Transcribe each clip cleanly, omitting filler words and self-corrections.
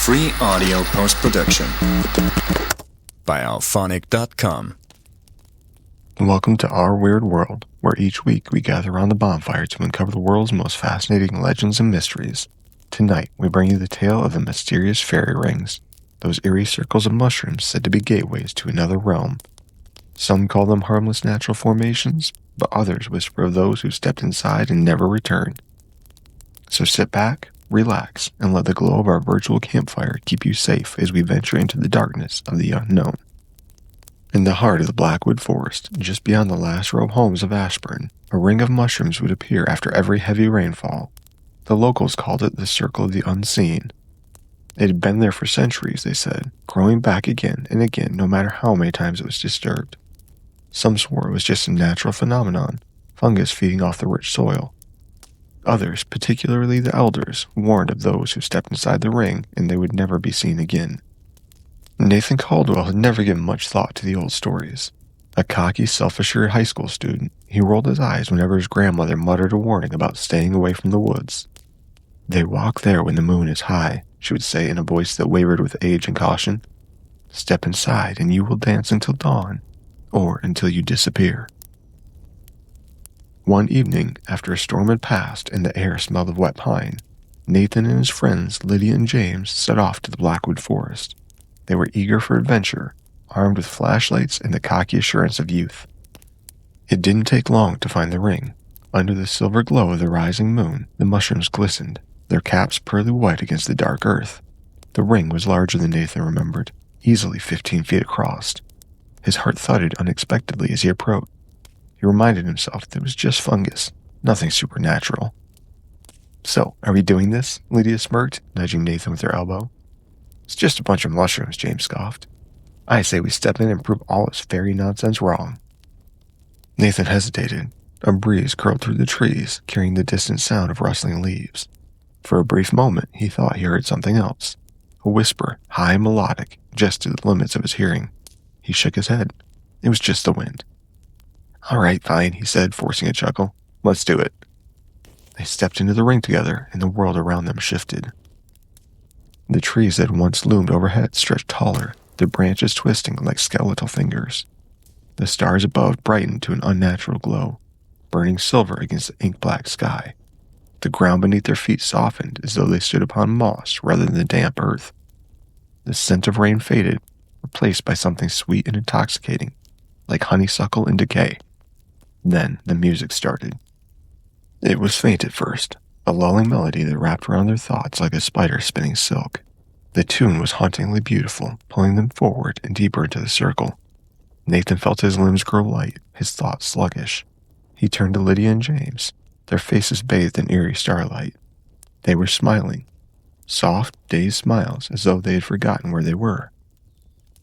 Free audio post-production by Alphonic.com. Welcome to Our Weird World, where each week we gather around the bonfire to uncover the world's most fascinating legends and mysteries. Tonight, we bring you the tale of the mysterious fairy rings, those eerie circles of mushrooms said to be gateways to another realm. Some call them harmless natural formations, but others whisper of those who stepped inside and never returned. So sit back, relax, and let the glow of our virtual campfire keep you safe as we venture into the darkness of the unknown. In the heart of the Blackwood Forest, just beyond the last row of homes of Ashburn, a ring of mushrooms would appear after every heavy rainfall. The locals called it the Circle of the Unseen. It had been there for centuries, they said, growing back again and again no matter how many times it was disturbed. Some swore it was just a natural phenomenon, fungus feeding off the rich soil. Others, particularly the elders, warned of those who stepped inside the ring and they would never be seen again. Nathan Caldwell had never given much thought to the old stories. A cocky, self-assured high school student, he rolled his eyes whenever his grandmother muttered a warning about staying away from the woods. "They walk there when the moon is high," she would say in a voice that wavered with age and caution. "Step inside and you will dance until dawn, or until you disappear." One evening, after a storm had passed and the air smelled of wet pine, Nathan and his friends Lydia and James set off to the Blackwood Forest. They were eager for adventure, armed with flashlights and the cocky assurance of youth. It didn't take long to find the ring. Under the silver glow of the rising moon, the mushrooms glistened, their caps pearly white against the dark earth. The ring was larger than Nathan remembered, easily 15 feet across. His heart thudded unexpectedly as he approached. He reminded himself that it was just fungus, nothing supernatural. "So, are we doing this?" Lydia smirked, nudging Nathan with her elbow. "It's just a bunch of mushrooms," James scoffed. "I say we step in and prove all this fairy nonsense wrong." Nathan hesitated. A breeze curled through the trees, carrying the distant sound of rustling leaves. For a brief moment, he thought he heard something else. A whisper, high and melodic, just to the limits of his hearing. He shook his head. It was just the wind. "All right, fine," he said, forcing a chuckle. "Let's do it." They stepped into the ring together, and the world around them shifted. The trees that once loomed overhead stretched taller, their branches twisting like skeletal fingers. The stars above brightened to an unnatural glow, burning silver against the ink-black sky. The ground beneath their feet softened as though they stood upon moss rather than the damp earth. The scent of rain faded, replaced by something sweet and intoxicating, like honeysuckle in decay. Then the music started. It was faint at first, a lulling melody that wrapped around their thoughts like a spider spinning silk. The tune was hauntingly beautiful, pulling them forward and deeper into the circle. Nathan felt his limbs grow light, his thoughts sluggish. He turned to Lydia and James, their faces bathed in eerie starlight. They were smiling, soft, dazed smiles as though they had forgotten where they were.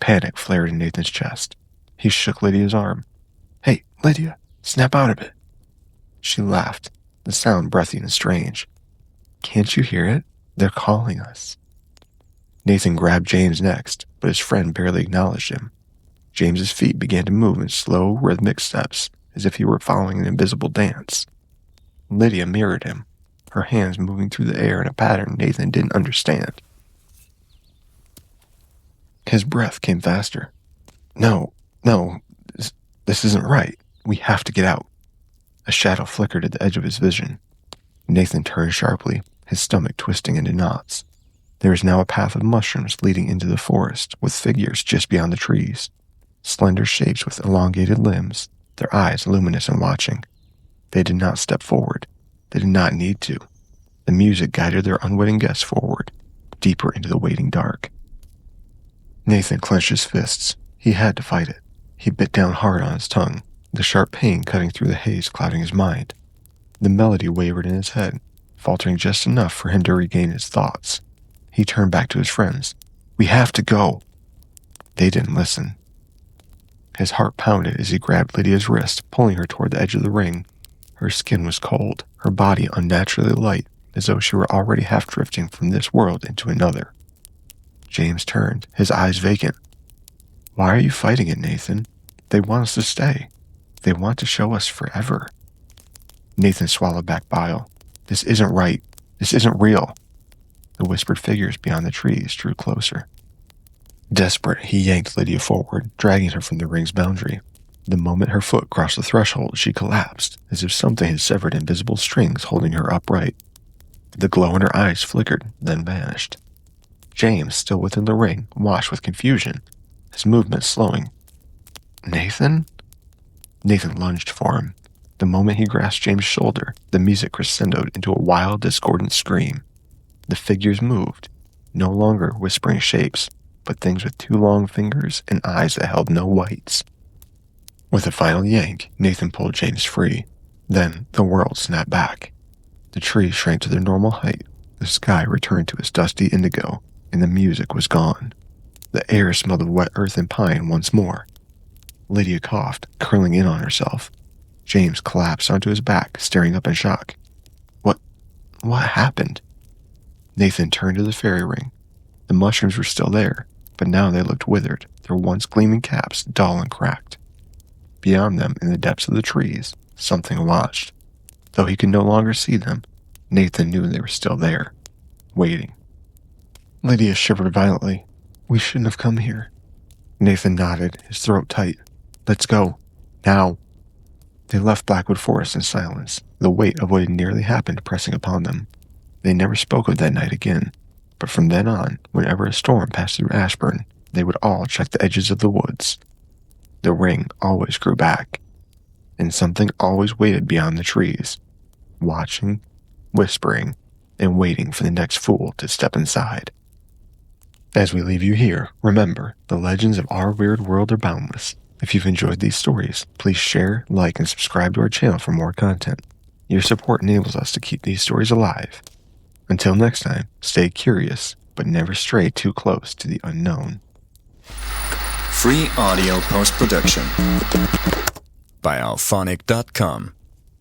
Panic flared in Nathan's chest. He shook Lydia's arm. "Hey, Lydia, snap out of it." She laughed, the sound breathy and strange. "Can't you hear it? They're calling us." Nathan grabbed James next, but his friend barely acknowledged him. James's feet began to move in slow, rhythmic steps, as if he were following an invisible dance. Lydia mirrored him, her hands moving through the air in a pattern Nathan didn't understand. His breath came faster. No, this isn't right. We have to get out." A shadow flickered at the edge of his vision. Nathan turned sharply, his stomach twisting into knots. There was now a path of mushrooms leading into the forest, with figures just beyond the trees. Slender shapes with elongated limbs, their eyes luminous and watching. They did not step forward. They did not need to. The music guided their unwitting guests forward, deeper into the waiting dark. Nathan clenched his fists. He had to fight it. He bit down hard on his tongue, the sharp pain cutting through the haze clouding his mind. The melody wavered in his head, faltering just enough for him to regain his thoughts. He turned back to his friends. "We have to go." They didn't listen. His heart pounded as he grabbed Lydia's wrist, pulling her toward the edge of the ring. Her skin was cold, her body unnaturally light, as though she were already half drifting from this world into another. James turned, his eyes vacant. "Why are you fighting it, Nathan? They want us to stay. They want to show us forever." Nathan swallowed back bile. "This isn't right. This isn't real." The whispered figures beyond the trees drew closer. Desperate, he yanked Lydia forward, dragging her from the ring's boundary. The moment her foot crossed the threshold, she collapsed, as if something had severed invisible strings holding her upright. The glow in her eyes flickered, then vanished. James, still within the ring, watched with confusion, his movements slowing. Nathan? Nathan lunged for him. The moment he grasped James' shoulder, the music crescendoed into a wild, discordant scream. The figures moved, no longer whispering shapes, but things with 2 long fingers and eyes that held no whites. With a final yank, Nathan pulled James free. Then the world snapped back. The trees shrank to their normal height, the sky returned to its dusty indigo, and the music was gone. The air smelled of wet earth and pine once more. Lydia coughed, curling in on herself. James collapsed onto his back, staring up in shock. What happened? Nathan turned to the fairy ring. The mushrooms were still there, but now they looked withered, their once gleaming caps dull and cracked. Beyond them, in the depths of the trees, something watched. Though he could no longer see them, Nathan knew they were still there, waiting. Lydia shivered violently. We shouldn't have come here. Nathan nodded, his throat tight. Let's go. Now. They left Blackwood Forest in silence, the weight of what had nearly happened pressing upon them. They never spoke of that night again, but from then on, whenever a storm passed through Ashburn, they would all check the edges of the woods. The ring always grew back, and something always waited beyond the trees, watching, whispering, and waiting for the next fool to step inside. As we leave you here, remember, the legends of our weird world are boundless. If you've enjoyed these stories, please share, like, and subscribe to our channel for more content. Your support enables us to keep these stories alive. Until next time, stay curious, but never stray too close to the unknown. Free audio post-production by Alphonic.com.